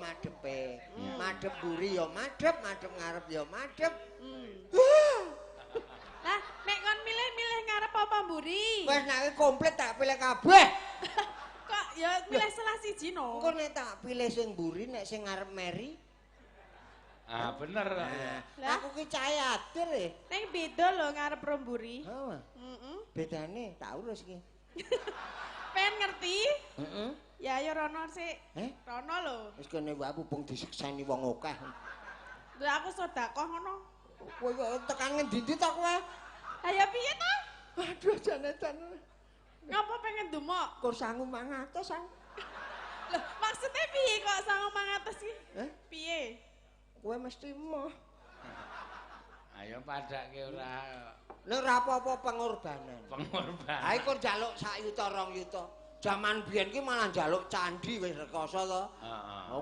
madepe. Madep mburi ya madep ngarep ya madep. Lah, nek kon milih ngarep apa mburi? Wes nek komplit tak pilih kabeh. Kok ya milih salah siji no. Engko nek tak pilih sing mburi nek sing ngarep Mary. Ah bener. Lah Aku ki cah adir e. ning beda lho ngarep ro mburi. Heeh. Bedane tak urus ki. Pengen ngerti? Heeh. Ya ayo rono sik. Rono lho. Wis kene wae mumpung disekseni wong akeh. Lah aku sedekah ngono. Kowe tekan ngendi ta kowe? Ayo piye to? Aduh jan-jan. Ngapa pengen dumok? Kur sangu 500 sang. Loh, maksudnya piye kok 900 ki? Piye? Kowe mesti moh. Ayo padake ora Nek ora apa-apa pengorbanan. pengorbanan. Ha iku njaluk 1 yuta 2 yuta. Jaman biyen ki malah njaluk candhi wis rekoso to. Heeh.